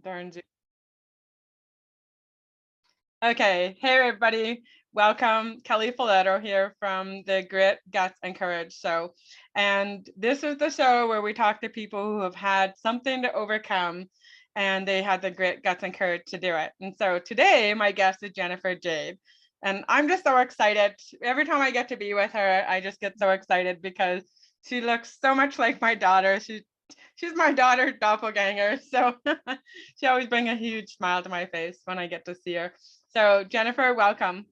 Darn. Okay, hey everybody, welcome. Kelly Falardeau here from the Grit, Guts, and Courage show. And this is the show where we talk to people who have had something to overcome and they had the grit, guts, and courage to do it. And so today, my guest is Jennifer Jayde. And I'm just so excited. Every time I get to be with her, I just get so excited because she looks so much like my daughter. She's my daughter's doppelganger. So she always brings a huge smile to my face when I get to see her. So Jennifer, welcome.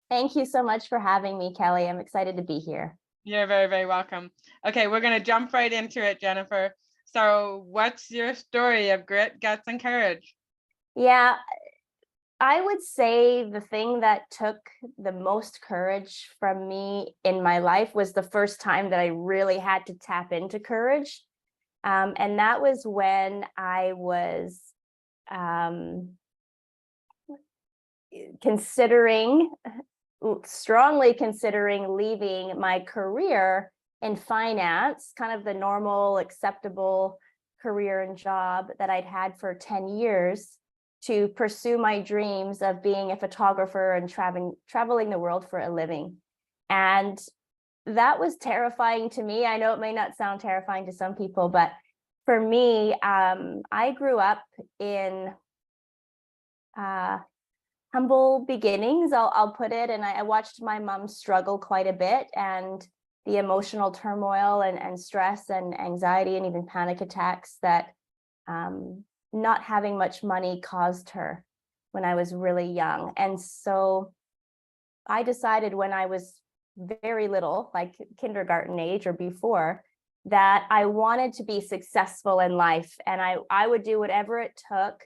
Thank you so much for having me, Kelly. I'm excited to be here. You're very, very welcome. Okay, we're going to jump right into it, Jennifer. So what's your story of grit, guts, and courage? Yeah, I would say the thing that took the most courage from me in my life was the first time that I really had to tap into courage. And that was when I was strongly considering leaving my career in finance, kind of the normal, acceptable career and job that I'd had for 10 years, to pursue my dreams of being a photographer and traveling the world for a living. And that was terrifying to me. I know it may not sound terrifying to some people, but for me, I grew up in humble beginnings, I'll put it. And I watched my mom struggle quite a bit, and the emotional turmoil and stress and anxiety and even panic attacks that not having much money caused her when I was really young. And so I decided when I was very little, like kindergarten age or before, that I wanted to be successful in life, and I would do whatever it took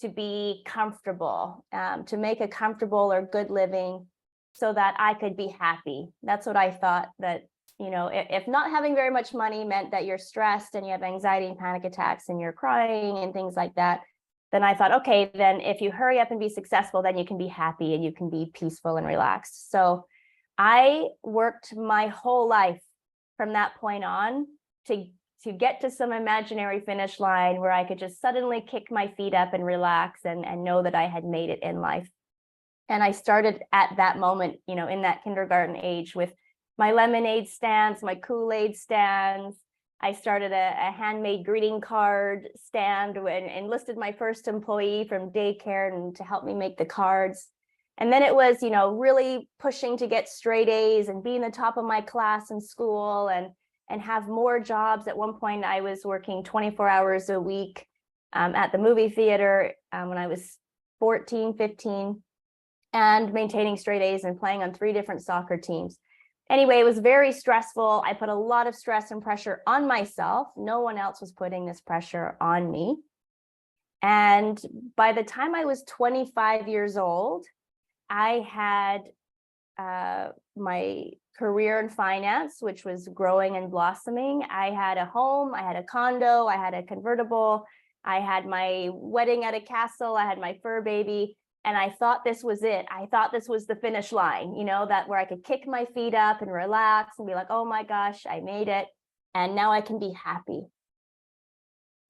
to be comfortable, to make a comfortable or good living so that I could be happy. That's what I thought, that, you know, if not having very much money meant that you're stressed and you have anxiety and panic attacks and you're crying and things like that, then I thought, okay, then if you hurry up and be successful, then you can be happy and you can be peaceful and relaxed. So I worked my whole life from that point on to get to some imaginary finish line where I could just suddenly kick my feet up and relax and know that I had made it in life. And I started at that moment, you know, in that kindergarten age, with my lemonade stands, my Kool-Aid stands. I started a handmade greeting card stand and enlisted my first employee from daycare and to help me make the cards. And then it was, you know, really pushing to get straight A's and be in the top of my class in school and have more jobs. At one point, I was working 24 hours a week at the movie theater when I was 14, 15, and maintaining straight A's and playing on 3 different soccer teams. Anyway, it was very stressful. I put a lot of stress and pressure on myself. No one else was putting this pressure on me. And by the time I was 25 years old, I had my career in finance, which was growing and blossoming. I had a home, I had a condo, I had a convertible, I had my wedding at a castle, I had my fur baby, and I thought this was it. I thought this was the finish line, you know, that where I could kick my feet up and relax and be like, oh my gosh, I made it, and now I can be happy.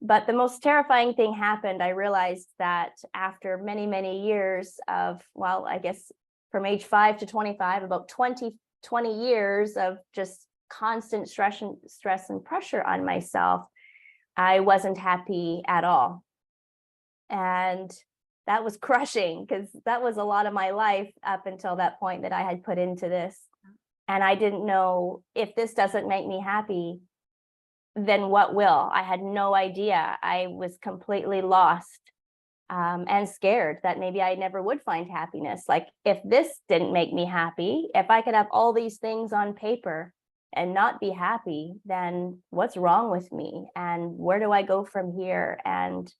But the most terrifying thing happened. I realized that after many, many years of, well, I guess from age 5 to 25, about 20 years of just constant stress and pressure on myself, I wasn't happy at all. And that was crushing, because that was a lot of my life up until that point that I had put into this. And I didn't know, if this doesn't make me happy, then what will? I had no idea. I was completely lost and scared that maybe I never would find happiness. Like, if this didn't make me happy, if I could have all these things on paper and not be happy, then what's wrong with me? And where do I go from here? And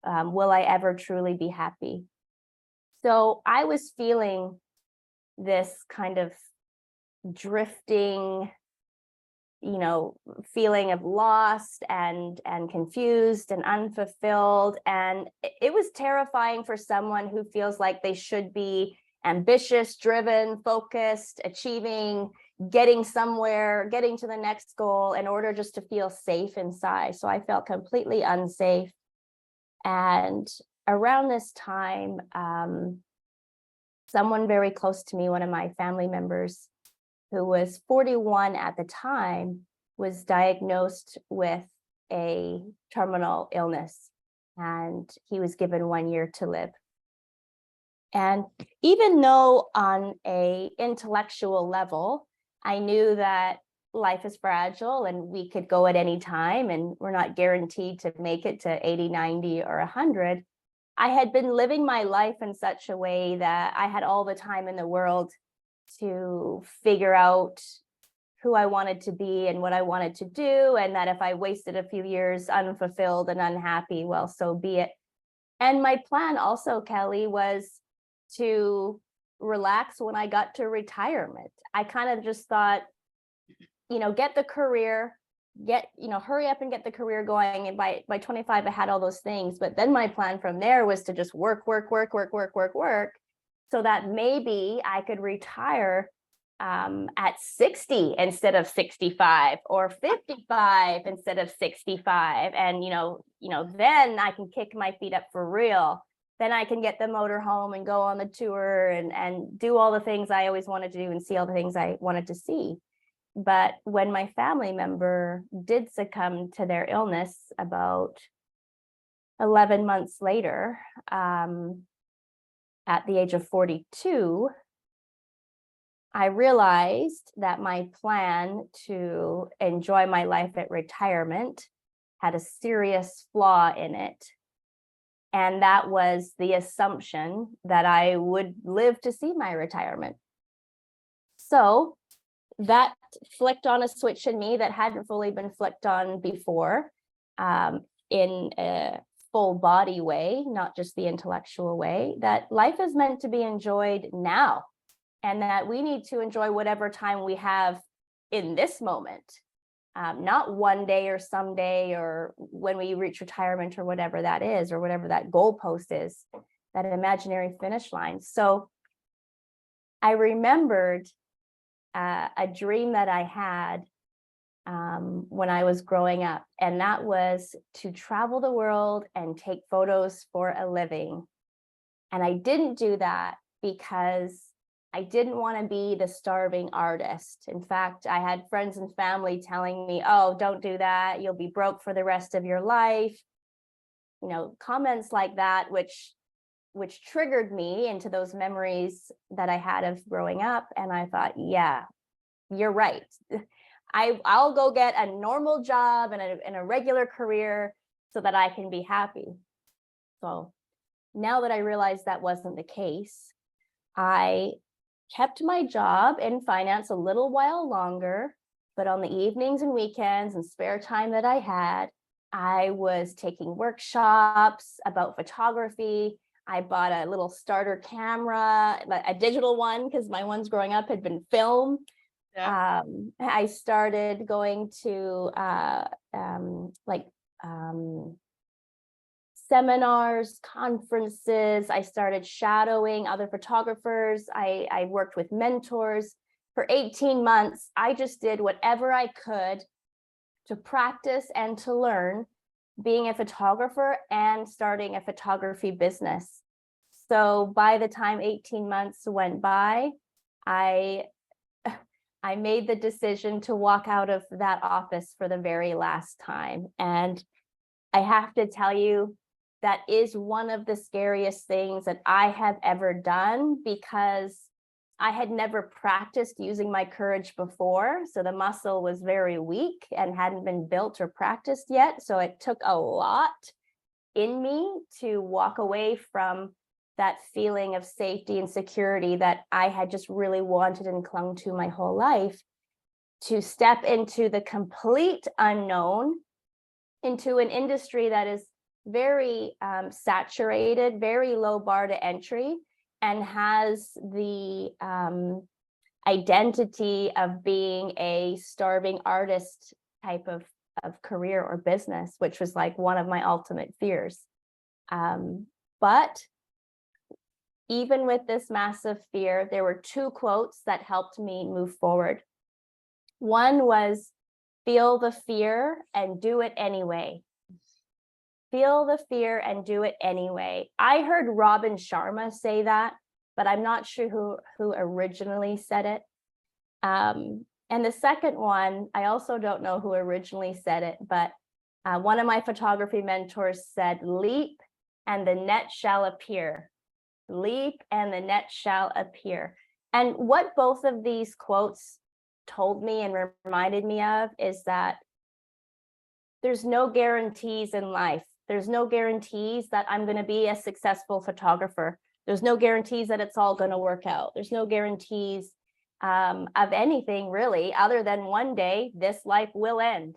will I ever truly be happy? So I was feeling this kind of drifting, you know, feeling of lost and confused and unfulfilled. And it was terrifying for someone who feels like they should be ambitious, driven, focused, achieving, getting somewhere, getting to the next goal in order just to feel safe inside. So I felt completely unsafe. And around this time, someone very close to me, one of my family members, who was 41 at the time, was diagnosed with a terminal illness, and he was given 1 year to live. And even though on a intellectual level, I knew that life is fragile and we could go at any time and we're not guaranteed to make it to 80, 90, or 100, I had been living my life in such a way that I had all the time in the world to figure out who I wanted to be and what I wanted to do. And that if I wasted a few years unfulfilled and unhappy, well, so be it. And my plan also, Kelly, was to relax when I got to retirement. I kind of just thought, get the career, hurry up and get the career going. And by 25, I had all those things. But then my plan from there was to just work, so that maybe I could retire at 60 instead of 65, or 55 instead of 65. And, then I can kick my feet up for real. Then I can get the motor home and go on the tour and do all the things I always wanted to do and see all the things I wanted to see. But when my family member did succumb to their illness about 11 months later, at the age of 42, I realized that my plan to enjoy my life at retirement had a serious flaw in it. And that was the assumption that I would live to see my retirement. So that flicked on a switch in me that hadn't fully been flicked on before, in a full body way, not just the intellectual way, that life is meant to be enjoyed now, and that we need to enjoy whatever time we have in this moment, not one day or someday or when we reach retirement or whatever that is, or whatever that goalpost is, that imaginary finish line. So I remembered a dream that I had when I was growing up, and that was to travel the world and take photos for a living. And I didn't do that because I didn't want to be the starving artist. In fact, I had friends and family telling me, "Oh, don't do that. You'll be broke for the rest of your life." Comments like that, which triggered me into those memories that I had of growing up. And I thought, yeah, you're right. I'll go get a normal job and a regular career so that I can be happy. So now that I realized that wasn't the case, I kept my job in finance a little while longer, but on the evenings and weekends and spare time that I had, I was taking workshops about photography. I bought a little starter camera, a digital one, because my ones growing up had been film. Yeah. I started going to seminars, conferences. I started shadowing other photographers. I worked with mentors. For 18 months, I just did whatever I could to practice and to learn being a photographer and starting a photography business. So by the time 18 months went by, I made the decision to walk out of that office for the very last time. And I have to tell you, that is one of the scariest things that I have ever done, because I had never practiced using my courage before. So the muscle was very weak and hadn't been built or practiced yet. So it took a lot in me to walk away from that feeling of safety and security that I had just really wanted and clung to my whole life, to step into the complete unknown, into an industry that is very saturated, very low bar to entry, and has the identity of being a starving artist type of career or business, which was like one of my ultimate fears. But even with this massive fear, there were two quotes that helped me move forward. One was, "Feel the fear and do it anyway." Feel the fear and do it anyway. I heard Robin Sharma say that, but I'm not sure who originally said it. And the second one, I also don't know who originally said it, but one of my photography mentors said, leap and the net shall appear. Leap and the net shall appear. And what both of these quotes told me and reminded me of is that there's no guarantees in life. There's no guarantees that I'm going to be a successful photographer. There's no guarantees that it's all going to work out. There's no guarantees of anything really, other than one day this life will end.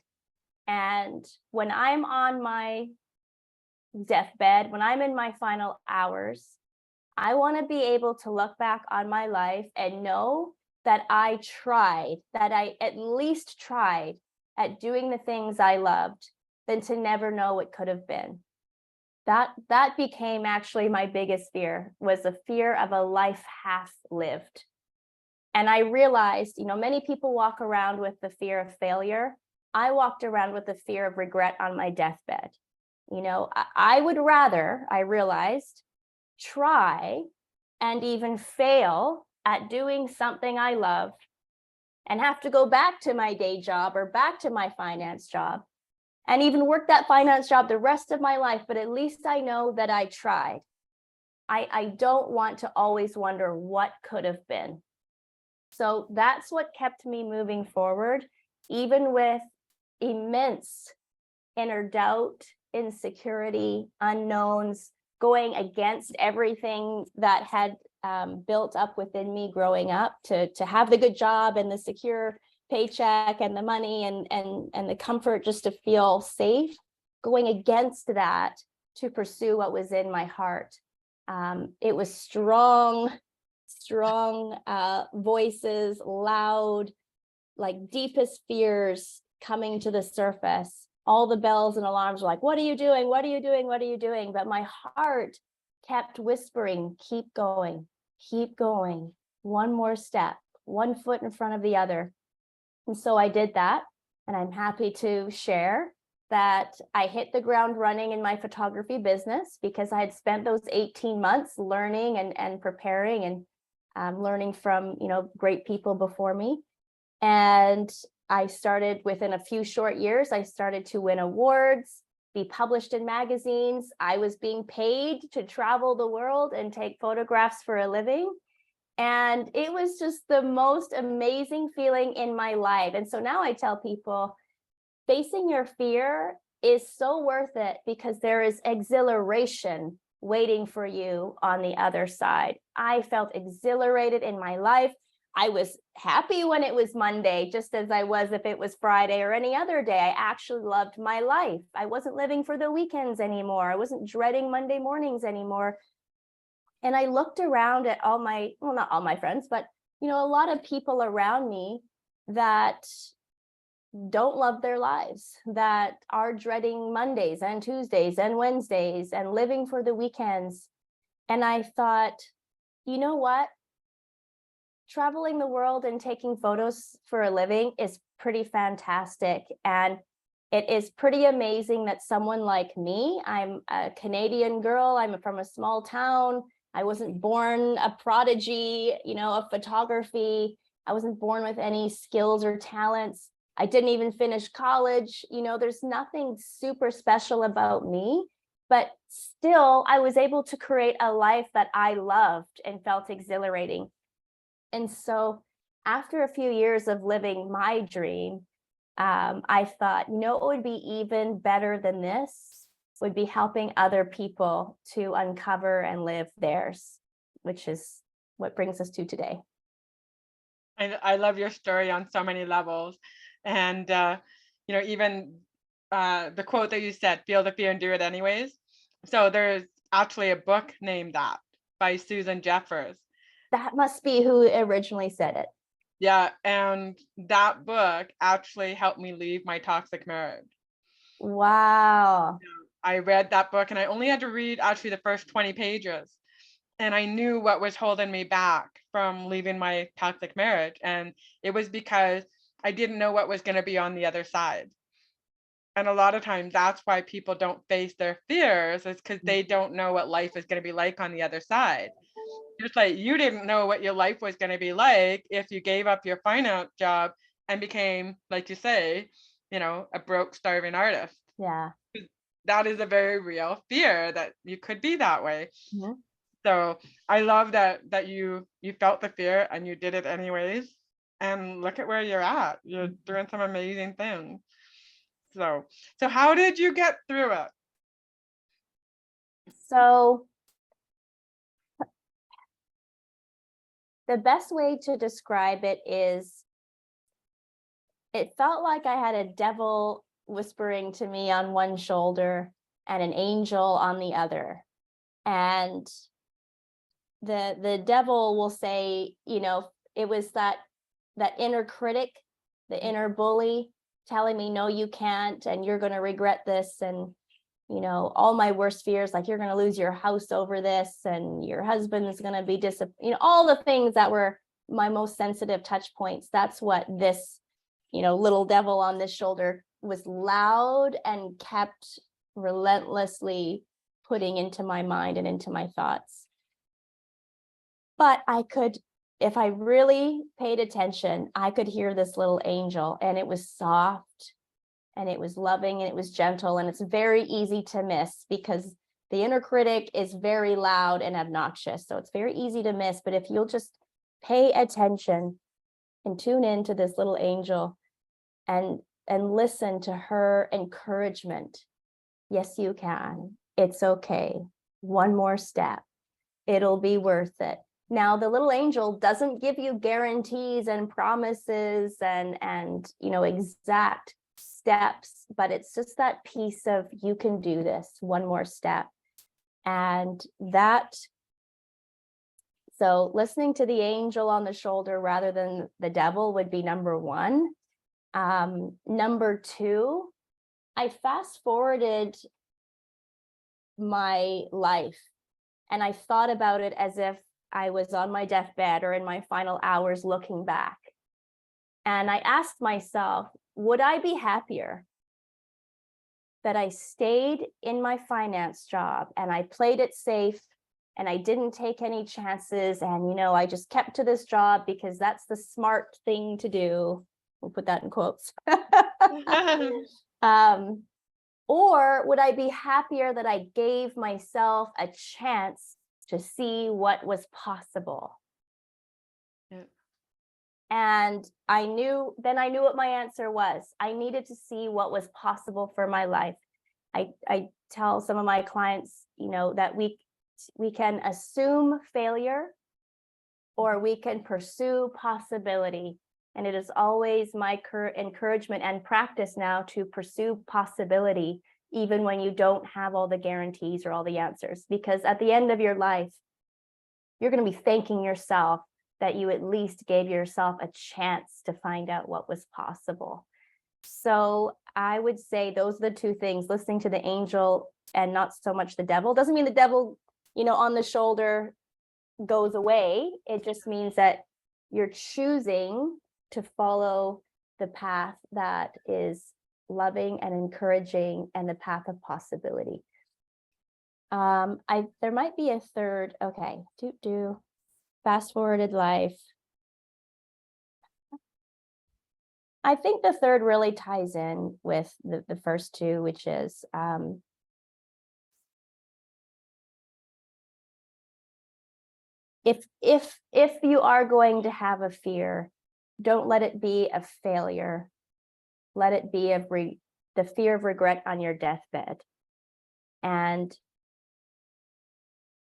And when I'm on my deathbed, when I'm in my final hours, I want to be able to look back on my life and know that I tried, that I at least tried at doing the things I loved, than to never know what could have been. That became actually my biggest fear, was the fear of a life half lived. And I realized, many people walk around with the fear of failure. I walked around with the fear of regret on my deathbed. I would rather, I realized, try and even fail at doing something I love and have to go back to my day job or back to my finance job and even work that finance job the rest of my life, but at least I know that I tried. I don't want to always wonder what could have been. So that's what kept me moving forward, even with immense inner doubt, insecurity, unknowns, going against everything that had built up within me growing up, to have the good job and the secure paycheck and the money and the comfort just to feel safe, going against that to pursue what was in my heart. It was strong voices, loud, like deepest fears coming to the surface. All the bells and alarms were like, what are you doing? What are you doing? What are you doing? But my heart kept whispering, keep going, one more step, one foot in front of the other. And so I did that. And I'm happy to share that I hit the ground running in my photography business, because I had spent those 18 months learning and preparing and learning from, great people before me. And I started, within a few short years, I started to win awards, be published in magazines. I was being paid to travel the world and take photographs for a living. And it was just the most amazing feeling in my life. And so now I tell people, facing your fear is so worth it, because there is exhilaration waiting for you on the other side. I felt exhilarated in my life. I was happy when it was Monday, just as I was if it was Friday or any other day. I actually loved my life. I wasn't living for the weekends anymore. I wasn't dreading Monday mornings anymore. And I looked around at all my, well, not all my friends, but, a lot of people around me that don't love their lives, that are dreading Mondays and Tuesdays and Wednesdays and living for the weekends. And I thought, you know what? Traveling the world and taking photos for a living is pretty fantastic. And it is pretty amazing that someone like me, I'm a Canadian girl, I'm from a small town. I wasn't born a prodigy, of photography. I wasn't born with any skills or talents. I didn't even finish college. There's nothing super special about me, but still I was able to create a life that I loved and felt exhilarating. And so after a few years of living my dream, I thought, what would be even better than this would be helping other people to uncover and live theirs, which is what brings us to today. I love your story on so many levels. And, even the quote that you said, feel the fear and do it anyways. So there's actually a book named that by Susan Jeffers. That must be who originally said it. Yeah. And that book actually helped me leave my toxic marriage. Wow. I read that book and I only had to read actually the first 20 pages. And I knew what was holding me back from leaving my toxic marriage. And it was because I didn't know what was going to be on the other side. And a lot of times that's why people don't face their fears, is because they don't know what life is going to be like on the other side. Just like you didn't know what your life was going to be like if you gave up your finance job and became, like you say, a broke, starving artist. Yeah. That is a very real fear that you could be that way. Mhm. So I love that you felt the fear and you did it anyways. And look at where you're at. You're doing some amazing things. So how did you get through it? So the best way to describe it is, it felt like I had a devil whispering to me on one shoulder and an angel on the other. And the devil will say, it was that inner critic, the inner bully telling me, no, you can't, and you're going to regret this. And, all my worst fears, like you're going to lose your house over this, and your husband is going to be disappointed, all the things that were my most sensitive touch points. That's what this, little devil on this shoulder was loud and kept relentlessly putting into my mind and into my thoughts. But I could, if I really paid attention, I could hear this little angel, and it was soft and it was loving and it was gentle, and it's very easy to miss because the inner critic is very loud and obnoxious. So it's very easy to miss. But if you'll just pay attention and tune into this little angel and listen to her encouragement. Yes, you can. It's okay. One more step. It'll be worth it. Now, the little angel doesn't give you guarantees and promises and exact steps, but it's just that piece of, you can do this, one more step. And so listening to the angel on the shoulder rather than the devil would be number one. Number two, I fast forwarded my life and I thought about it as if I was on my deathbed or in my final hours looking back. And I asked myself, would I be happier that I stayed in my finance job and I played it safe and I didn't take any chances, and I just kept to this job because that's the smart thing to do. We'll put that in quotes. Or would I be happier that I gave myself a chance to see what was possible? Yeah. And I knew what my answer was. I needed to see what was possible for my life. I tell some of my clients, that we can assume failure or we can pursue possibility. And it is always my encouragement and practice now to pursue possibility, even when you don't have all the guarantees or all the answers. Because at the end of your life, you're going to be thanking yourself that you at least gave yourself a chance to find out what was possible. So I would say those are the two things, listening to the angel and not so much the devil. Doesn't mean the devil, on the shoulder goes away. It just means that you're choosing to follow the path that is loving and encouraging and the path of possibility. There might be a third. Okay, fast forwarded life. I think the third really ties in with the first two, which is if you are going to have a fear, don't let it be a failure. Let it be the fear of regret on your deathbed. And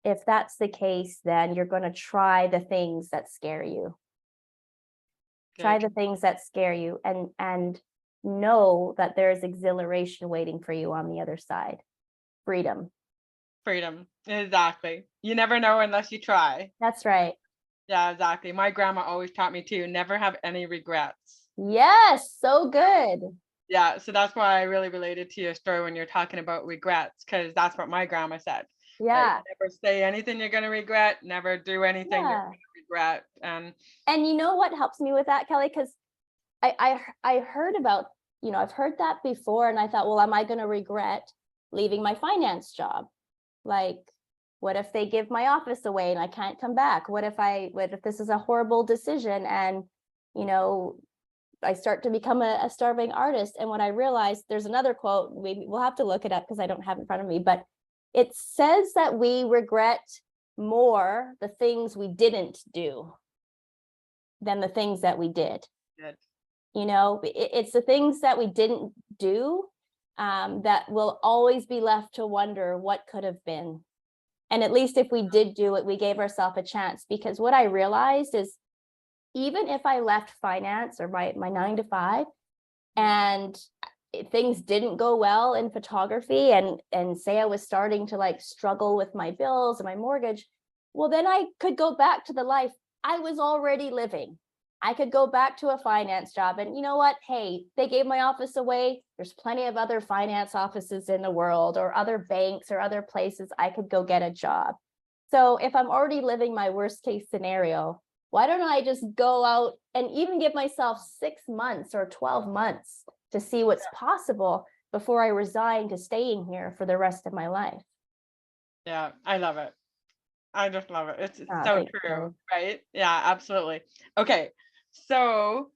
if that's the case, then you're going to try the things that scare you. Try the things that scare you and know that there is exhilaration waiting for you on the other side. Freedom. Freedom. Exactly. You never know unless you try. That's right. Yeah, exactly. My grandma always taught me to never have any regrets. Yes, so good. Yeah, so that's why I really related to your story when you're talking about regrets, because that's what my grandma said. Yeah. Like, never say anything you're going to regret, never do anything you're Yeah. going to regret. And you know what helps me with that, Kelly? Because I heard about I've heard that before, and I thought, well, am I going to regret leaving my finance job? Like, what if they give my office away and I can't come back? What if this is a horrible decision and, I start to become a starving artist? And when I realized, there's another quote, we'll have to look it up because I don't have it in front of me, but it says that we regret more the things we didn't do than the things that we did. Good. It's the things that we didn't do that will always be left to wonder what could have been. And at least if we did do it, we gave ourselves a chance. Because what I realized is, even if I left finance or my 9 to 5 and things didn't go well in photography, and say I was starting to like struggle with my bills and my mortgage, well, then I could go back to the life I was already living. I could go back to a finance job, and you know what? Hey, they gave my office away. There's plenty of other finance offices in the world, or other banks or other places I could go get a job. So if I'm already living my worst case scenario, why don't I just go out and even give myself 6 months or 12 months to see what's possible before I resign to staying here for the rest of my life? Yeah, I love it. I just love it. It's Oh, so thank true, you. right? Yeah, absolutely. Okay, so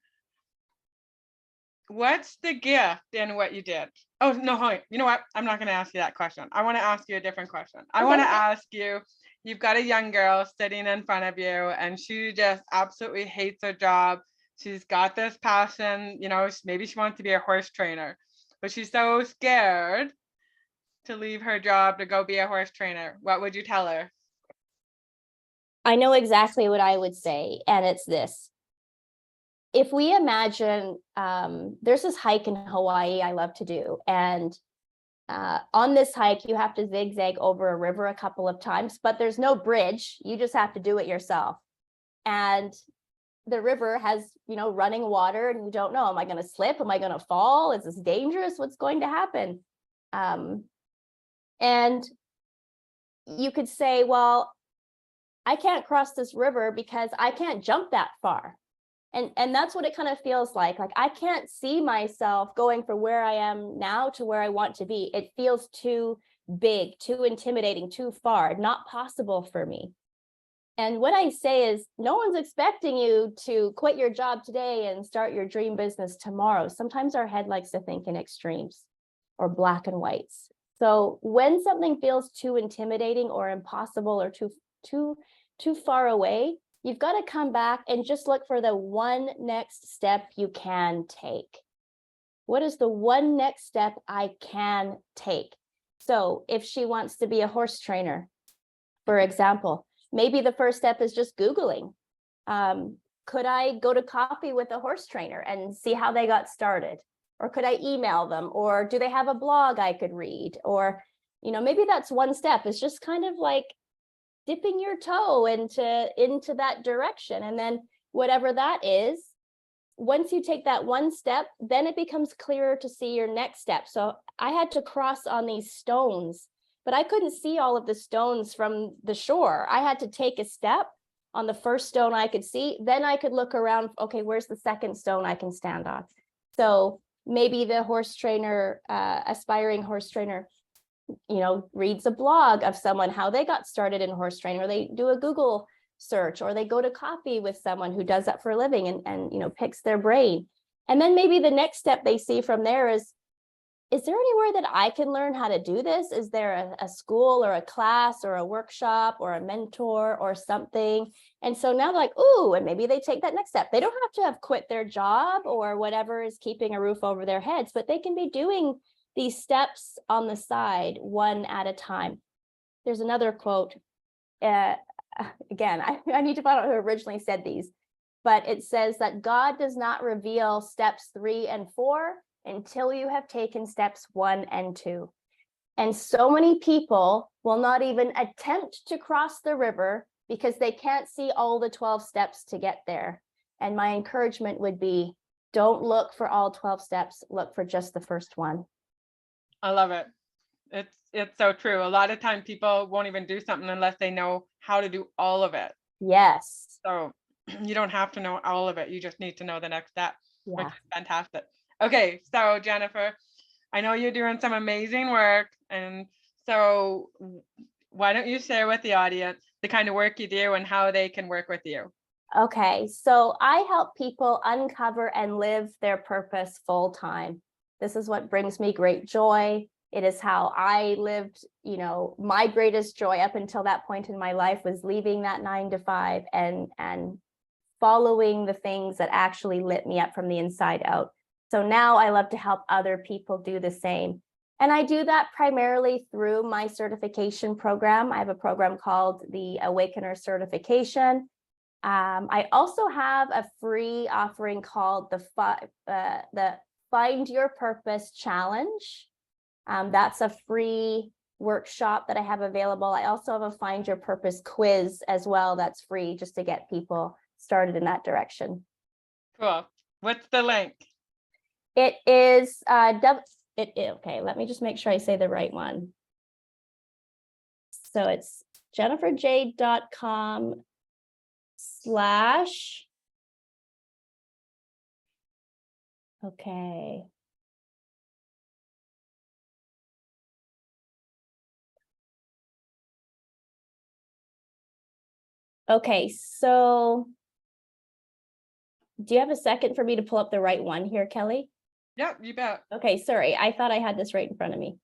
what's the gift in what you did? Oh, no, hold on. You know what? I'm not going to ask you that question. I want to ask you a different question. I want to Okay. ask you, you've got a young girl sitting in front of you, and she just absolutely hates her job. She's got this passion, maybe she wants to be a horse trainer, but she's so scared to leave her job to go be a horse trainer. What would you tell her? I know exactly what I would say, and it's this. If we imagine, there's this hike in Hawaii I love to do, and on this hike, you have to zigzag over a river a couple of times, but there's no bridge. You just have to do it yourself. And the river has, running water, and you don't know, am I going to slip? Am I going to fall? Is this dangerous? What's going to happen? And you could say, well, I can't cross this river because I can't jump that far. And that's what it kind of feels like. Like, I can't see myself going from where I am now to where I want to be. It feels too big, too intimidating, too far, not possible for me. And what I say is, no one's expecting you to quit your job today and start your dream business tomorrow. Sometimes our head likes to think in extremes or black and whites. So when something feels too intimidating or impossible or too far away, you've got to come back and just look for the one next step you can take. What is the one next step I can take? So if she wants to be a horse trainer, for example, maybe the first step is just Googling. Could I go to coffee with a horse trainer and see how they got started? Or could I email them? Or do they have a blog I could read? Or, maybe that's one step. It's just kind of like dipping your toe into that direction. And then whatever that is, once you take that one step, then it becomes clearer to see your next step. So I had to cross on these stones, but I couldn't see all of the stones from the shore. I had to take a step on the first stone I could see. Then I could look around. Okay, where's the second stone I can stand on? So maybe the horse trainer, aspiring horse trainer, reads a blog of someone, how they got started in horse training, or they do a Google search, or they go to coffee with someone who does that for a living and picks their brain. And then maybe the next step they see from there is there anywhere that I can learn how to do this? Is there a school or a class or a workshop or a mentor or something? And so now, like, ooh, and maybe they take that next step. They don't have to have quit their job or whatever is keeping a roof over their heads, but they can be doing these steps on the side, one at a time. There's another quote. Again, I need to find out who originally said these, but it says that God does not reveal steps 3 and 4 until you have taken steps 1 and 2. And so many people will not even attempt to cross the river because they can't see all the 12 steps to get there. And my encouragement would be, don't look for all 12 steps, look for just the first one. I love it. It's so true. A lot of time people won't even do something unless they know how to do all of it. Yes. So you don't have to know all of it. You just need to know the next step, which Yeah. is fantastic. Okay, so Jennifer, I know you're doing some amazing work, and so why don't you share with the audience the kind of work you do and how they can work with you? Okay, so I help people uncover and live their purpose full time. This is what brings me great joy. It is how I lived, my greatest joy up until that point in my life was leaving that 9 to 5 and following the things that actually lit me up from the inside out. So now I love to help other people do the same. And I do that primarily through my certification program. I have a program called the Awakener Certification. I also have a free offering called the Find Your Purpose Challenge. That's a free workshop that I have available. I also have a Find Your Purpose quiz as well. That's free just to get people started in that direction. Cool. What's the link? It is okay, let me just make sure I say the right one. So it's jenniferjayde.com/ okay. Okay, so do you have a second for me to pull up the right one here, Kelly? Yep, you bet. Okay, sorry. I thought I had this right in front of me.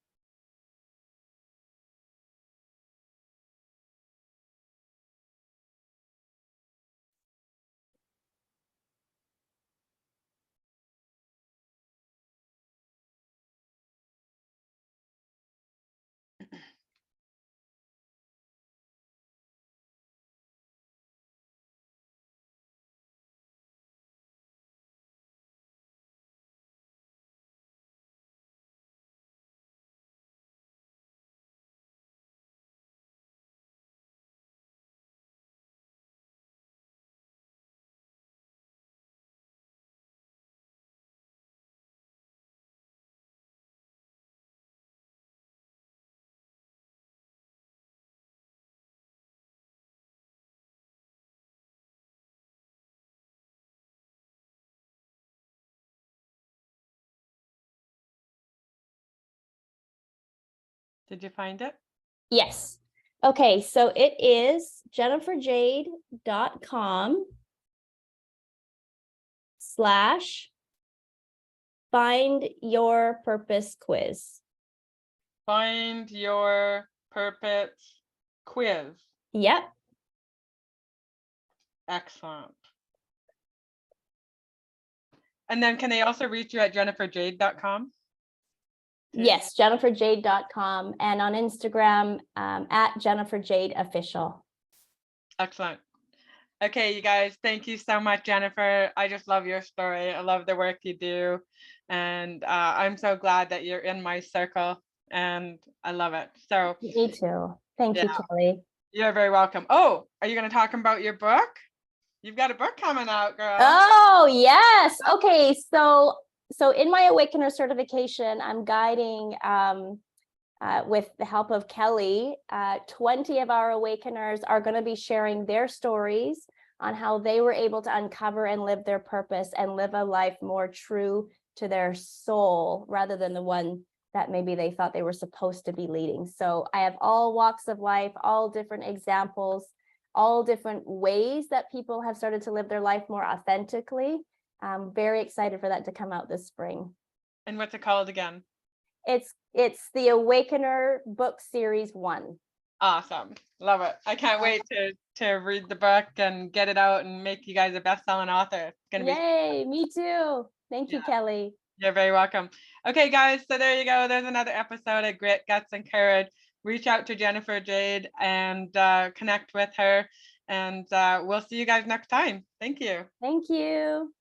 Did you find it? Yes. Okay, so it is jenniferjayde.com/ Find Your Purpose quiz. Find Your Purpose quiz. Yep. Excellent. And then can they also reach you at jenniferjayde.com? Yes, jenniferjayde.com and on Instagram at jenniferjaydeofficial. Excellent. Okay, you guys, thank you so much, Jennifer. I just love your story. I love the work you do. And I'm so glad that you're in my circle and I love it. So Me too. Thank you, yeah, Kelly. you're very welcome. Oh, are you going to talk about your book? You've got a book coming out, girl. Oh, yes. Okay, so in my Awakener certification, I'm guiding with the help of Kelly, 20 of our Awakeners are going to be sharing their stories on how they were able to uncover and live their purpose and live a life more true to their soul rather than the one that maybe they thought they were supposed to be leading. So I have all walks of life, all different examples, all different ways that people have started to live their life more authentically. I'm very excited for that to come out this spring. And what's it called again? It's the Awakener book series 1. Awesome. Love it. I can't wait to read the book and get it out and make you guys a best-selling author. It's gonna be Yay, me too. Thank you, Kelly. You're very welcome. Okay, guys, so there you go. There's another episode of Grit, Guts, and Courage. Reach out to Jennifer Jayde and connect with her. And we'll see you guys next time. Thank you. Thank you.